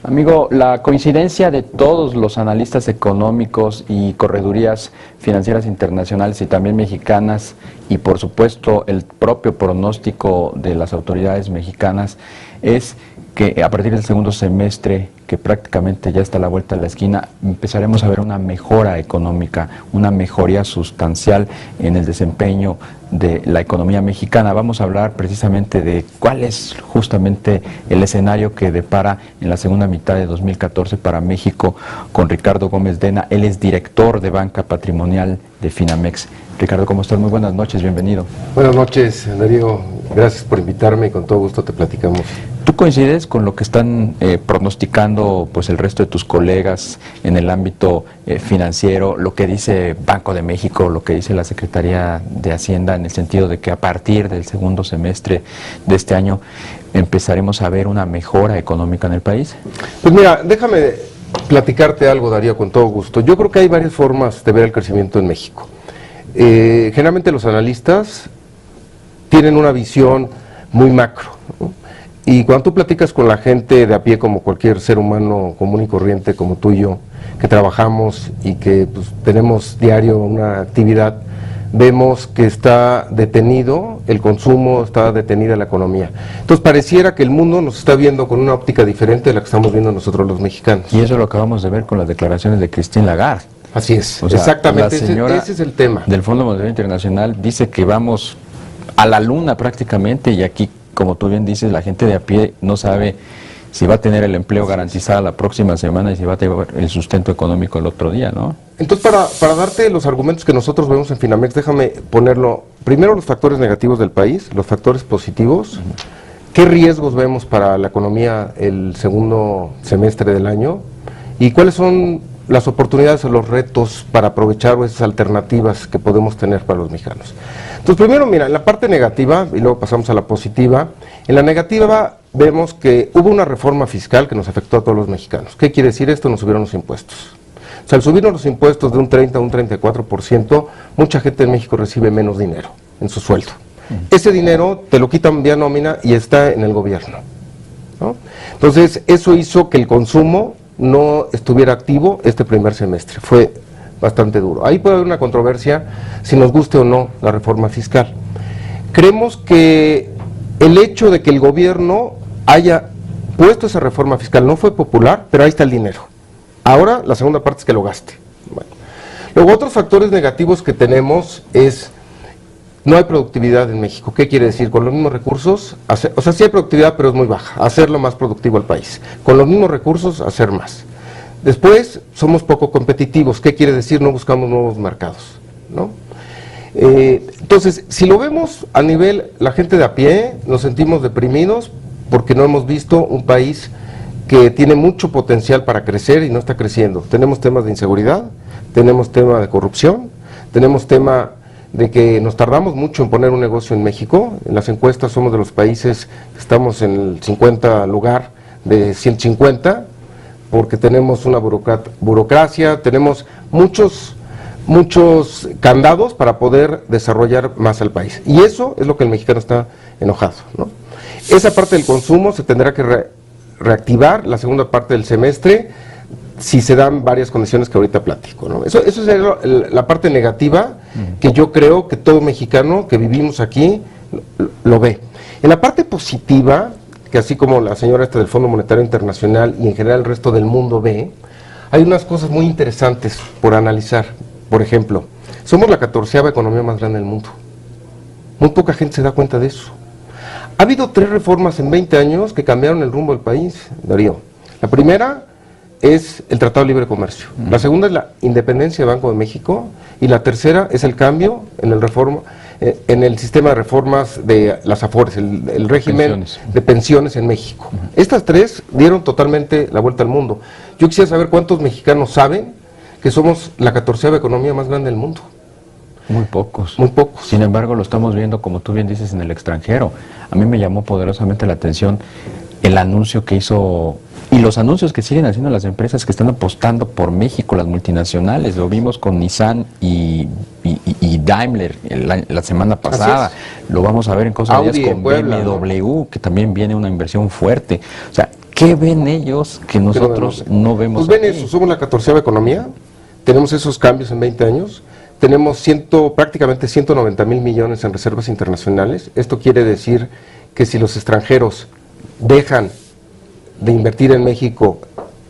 Amigo, la coincidencia de todos los analistas económicos y corredurías financieras internacionales y también mexicanas, y por supuesto el propio pronóstico de las autoridades mexicanas, es que a partir del segundo semestre, que prácticamente ya está a la vuelta de la esquina, empezaremos a ver una mejora económica, una mejoría sustancial en el desempeño de la economía mexicana. Vamos a hablar precisamente de cuál es justamente el escenario que depara en la segunda mitad de 2014 para México con Ricardo Gómez Dena. Él es director de Banca Patrimonial de Finamex. Ricardo, ¿cómo estás? Muy buenas noches, bienvenido. Buenas noches, Darío. Gracias por invitarme y con todo gusto te platicamos. ¿Tú coincides con lo que están pronosticando pues el resto de tus colegas en el ámbito financiero, lo que dice Banco de México, lo que dice la Secretaría de Hacienda, en el sentido de que a partir del segundo semestre de este año empezaremos a ver una mejora económica en el país? Pues mira, déjame platicarte algo, Darío, con todo gusto. Yo creo que hay varias formas de ver el crecimiento en México. Generalmente los analistas tienen una visión muy macro, ¿no? Y cuando tú platicas con la gente de a pie, como cualquier ser humano común y corriente como tú y yo, que trabajamos y que pues, tenemos diario una actividad, vemos que está detenido el consumo, está detenida la economía. Entonces pareciera que el mundo nos está viendo con una óptica diferente de la que estamos viendo nosotros los mexicanos. Y eso lo acabamos de ver con las declaraciones de Christine Lagarde. Así es, o sea, exactamente, ese es el tema. Del Fondo Monetario Internacional dice que vamos a la luna prácticamente, y aquí, como tú bien dices, la gente de a pie no sabe si va a tener el empleo garantizado la próxima semana y si va a tener el sustento económico el otro día, ¿no? Entonces, para darte los argumentos que nosotros vemos en Finamex, déjame ponerlo, primero los factores negativos del país, los factores positivos, qué riesgos vemos para la economía el segundo semestre del año y cuáles son las oportunidades o los retos para aprovechar esas alternativas que podemos tener para los mexicanos. Entonces, primero, mira, en la parte negativa, y luego pasamos a la positiva. En la negativa vemos que hubo una reforma fiscal que nos afectó a todos los mexicanos. ¿Qué quiere decir esto? Nos subieron los impuestos. O sea, al subirnos los impuestos de un 30 a un 34%, mucha gente en México recibe menos dinero en su sueldo. Ese dinero te lo quitan vía nómina y está en el gobierno, ¿no? Entonces, eso hizo que el consumo no estuviera activo este primer semestre. Fue bastante duro. Ahí puede haber una controversia si nos guste o no la reforma fiscal. Creemos que el hecho de que el gobierno haya puesto esa reforma fiscal no fue popular, pero ahí está el dinero. Ahora la segunda parte es que lo gaste. Bueno. Luego, otros factores negativos que tenemos es no hay productividad en México. ¿Qué quiere decir? Con los mismos recursos, o sea, sí hay productividad, pero es muy baja, hacerlo más productivo al país. Con los mismos recursos, hacer más. Después, somos poco competitivos. ¿Qué quiere decir? No buscamos nuevos mercados, ¿no? Entonces, si lo vemos a nivel, la gente de a pie, nos sentimos deprimidos porque no hemos visto un país que tiene mucho potencial para crecer y no está creciendo. Tenemos temas de inseguridad, tenemos tema de corrupción, tenemos tema de que nos tardamos mucho en poner un negocio en México. En las encuestas somos de los países que estamos en el 50 lugar de 150, porque tenemos una burocracia, tenemos muchos candados para poder desarrollar más al país. Y eso es lo que el mexicano está enojado, ¿no? Esa parte del consumo se tendrá que reactivar la segunda parte del semestre, si se dan varias condiciones que ahorita platico, ¿no? Eso es la parte negativa que yo creo que todo mexicano que vivimos aquí lo ve. En la parte positiva, que así como la señora esta del Fondo Monetario Internacional y en general el resto del mundo ve, hay unas cosas muy interesantes por analizar. Por ejemplo, somos la 14ª economía más grande del mundo. Muy poca gente se da cuenta de eso. Ha habido 3 reformas en 20 años que cambiaron el rumbo del país, Darío. La primera es el Tratado de Libre Comercio. La segunda es la independencia del Banco de México y la tercera es el cambio en el sistema de reformas de las AFORES, el régimen de pensiones en México. Estas 3 dieron totalmente la vuelta al mundo. Yo quisiera saber cuántos mexicanos saben que somos la 14ª economía más grande del mundo. Muy pocos. Muy pocos. Sin embargo, lo estamos viendo, como tú bien dices, en el extranjero. A mí me llamó poderosamente la atención el anuncio que hizo, y los anuncios que siguen haciendo las empresas que están apostando por México, las multinacionales. Lo vimos con Nissan y Daimler la semana pasada. Lo vamos a ver en cosas días con BMW, que también viene una inversión fuerte. O sea, ¿Qué ven ellos que nosotros no vemos? Pues ven eso, somos la 14ª economía, tenemos esos cambios en 20 años, tenemos prácticamente 190,000 millones en reservas internacionales. Esto quiere decir que si los extranjeros dejan de invertir en México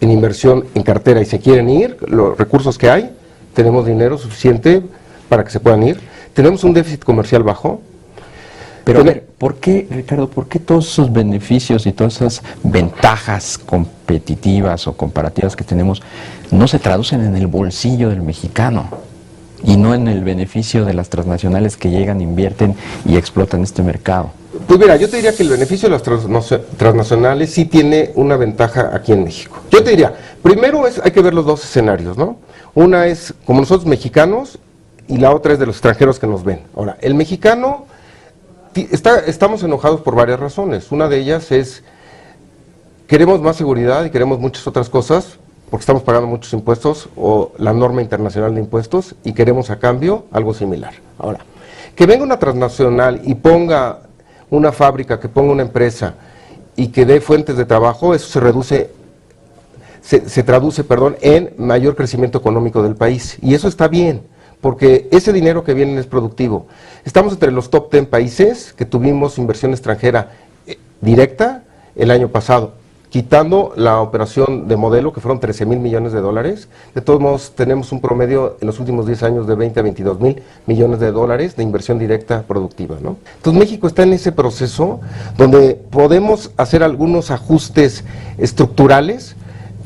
en inversión en cartera y se quieren ir, los recursos que hay, tenemos dinero suficiente para que se puedan ir. Tenemos un déficit comercial bajo. Pero a ver, ¿por qué, Ricardo, por qué todos esos beneficios y todas esas ventajas competitivas o comparativas que tenemos no se traducen en el bolsillo del mexicano y no en el beneficio de las transnacionales que llegan, invierten y explotan este mercado? Pues mira, yo te diría que el beneficio de las transnacionales sí tiene una ventaja aquí en México. Yo te diría, primero hay que ver los dos escenarios, ¿no? Una es como nosotros mexicanos y la otra es de los extranjeros que nos ven. Ahora, el mexicano, estamos enojados por varias razones. Una de ellas es, queremos más seguridad y queremos muchas otras cosas, porque estamos pagando muchos impuestos o la norma internacional de impuestos y queremos a cambio algo similar. Ahora, que venga una transnacional y ponga una fábrica, que ponga una empresa y que dé fuentes de trabajo, eso se traduce en mayor crecimiento económico del país. Y eso está bien, porque ese dinero que viene es productivo. Estamos entre los top 10 países que tuvimos inversión extranjera directa el año pasado. Quitando la operación de Modelo, que fueron 13,000 millones de dólares, de todos modos tenemos un promedio en los últimos 10 años de 20 a 22,000 millones de dólares de inversión directa productiva, ¿no? Entonces México está en ese proceso donde podemos hacer algunos ajustes estructurales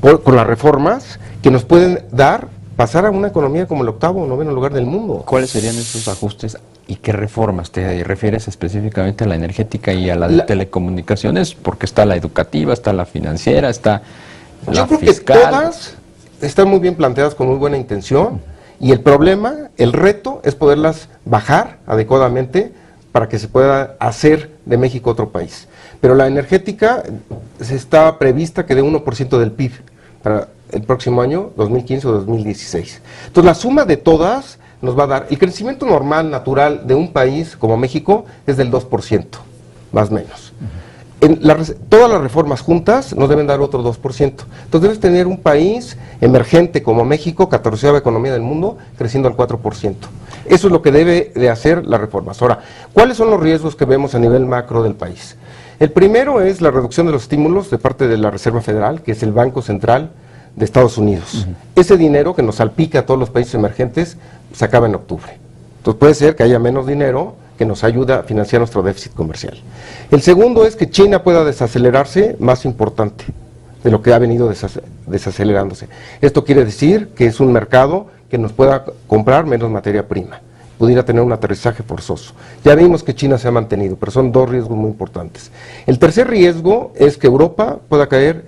con las reformas que nos pueden pasar a una economía como el 8º o 9º lugar del mundo. ¿Cuáles serían esos ajustes y qué reformas? ¿Te refieres específicamente a la energética y a la de telecomunicaciones? Porque está la educativa, está la financiera, está la fiscal. Yo creo que todas están muy bien planteadas con muy buena intención y el problema, el reto es poderlas bajar adecuadamente para que se pueda hacer de México otro país. Pero la energética está prevista que dé 1% del PIB para el próximo año, 2015 o 2016. Entonces la suma de todas nos va a dar, el crecimiento normal, natural de un país como México es del 2%, más o menos. Todas las reformas juntas nos deben dar otro 2%. Entonces debes tener un país emergente como México, 14ª economía del mundo, creciendo al 4%. Eso es lo que debe de hacer las reformas. Ahora, ¿cuáles son los riesgos que vemos a nivel macro del país? El primero es la reducción de los estímulos de parte de la Reserva Federal, que es el Banco Central de Estados Unidos. Ese dinero que nos salpica a todos los países emergentes se acaba en octubre. Entonces puede ser que haya menos dinero que nos ayuda a financiar nuestro déficit comercial. El segundo es que China pueda desacelerarse, más importante de lo que ha venido desacelerándose. Esto quiere decir que es un mercado que nos pueda comprar menos materia prima, pudiera tener un aterrizaje forzoso. Ya vimos que China se ha mantenido, pero son dos riesgos muy importantes. El tercer riesgo es que Europa pueda caer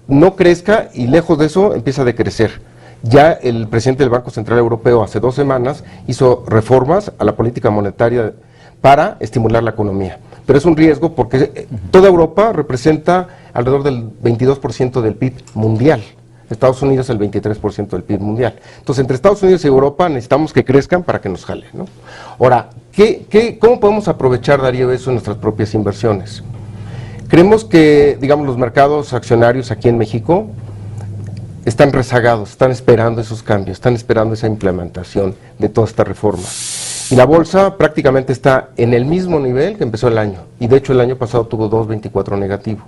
no crezca y lejos de eso empieza a decrecer. Ya el presidente del Banco Central Europeo hace 2 semanas hizo reformas a la política monetaria para estimular la economía. Pero es un riesgo porque toda Europa representa alrededor del 22% del PIB mundial. Estados Unidos el 23% del PIB mundial. Entonces, entre Estados Unidos y Europa necesitamos que crezcan para que nos jalen, ¿no? Ahora, ¿cómo podemos aprovechar, Darío, eso en nuestras propias inversiones? Creemos que, digamos, los mercados accionarios aquí en México están rezagados, están esperando esos cambios, están esperando esa implementación de toda esta reforma. Y la bolsa prácticamente está en el mismo nivel que empezó el año, y de hecho el año pasado tuvo 2.24 negativo.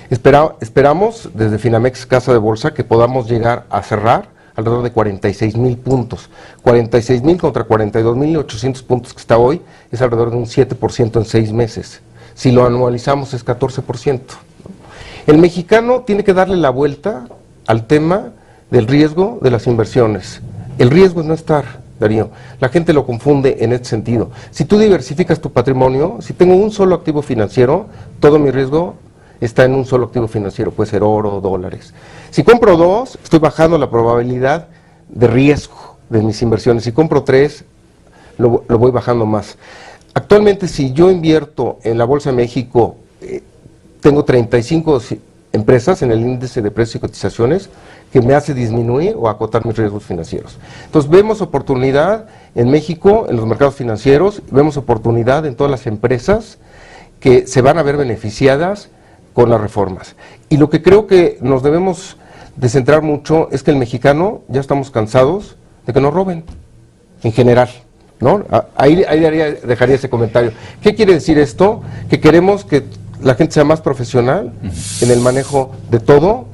Esperamos desde Finamex Casa de Bolsa que podamos llegar a cerrar alrededor de 46,000 puntos. 46,000 contra 42,800 puntos que está hoy, es alrededor de un 7% en 6 meses. Si lo anualizamos es 14%. El mexicano tiene que darle la vuelta al tema del riesgo de las inversiones. El riesgo es no estar, Darío. La gente lo confunde en este sentido. Si tú diversificas tu patrimonio, si tengo un solo activo financiero, todo mi riesgo está en un solo activo financiero, puede ser oro, dólares. Si compro 2, estoy bajando la probabilidad de riesgo de mis inversiones. Si compro 3, lo voy bajando más. Actualmente, si yo invierto en la Bolsa de México, tengo 35 empresas en el índice de precios y cotizaciones que me hace disminuir o acotar mis riesgos financieros. Entonces, vemos oportunidad en México, en los mercados financieros, vemos oportunidad en todas las empresas que se van a ver beneficiadas con las reformas. Y lo que creo que nos debemos de centrar mucho es que el mexicano ya estamos cansados de que nos roben, en general, ¿no? Ahí dejaría ese comentario. ¿Qué quiere decir esto? Que queremos que la gente sea más profesional en el manejo de todo,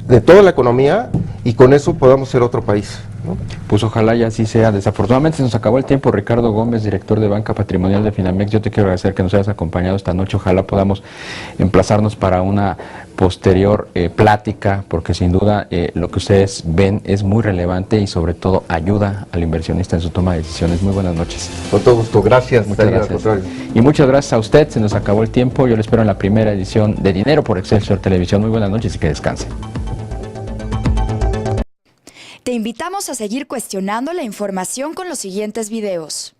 de toda la economía, y con eso podamos ser otro país, ¿no? Pues ojalá y así sea. Desafortunadamente se nos acabó el tiempo. Ricardo Gómez, director de Banca Patrimonial de Finamex, yo te quiero agradecer que nos hayas acompañado esta noche. Ojalá podamos emplazarnos para una posterior plática, porque sin duda lo que ustedes ven es muy relevante y sobre todo ayuda al inversionista en su toma de decisiones. Muy buenas noches. Con todo gusto, gracias. Muchas gracias. Y muchas gracias a usted. Se nos acabó el tiempo. Yo le espero en la primera edición de Dinero por Excelsior Televisión. Muy buenas noches y que descanse. Te invitamos a seguir cuestionando la información con los siguientes videos.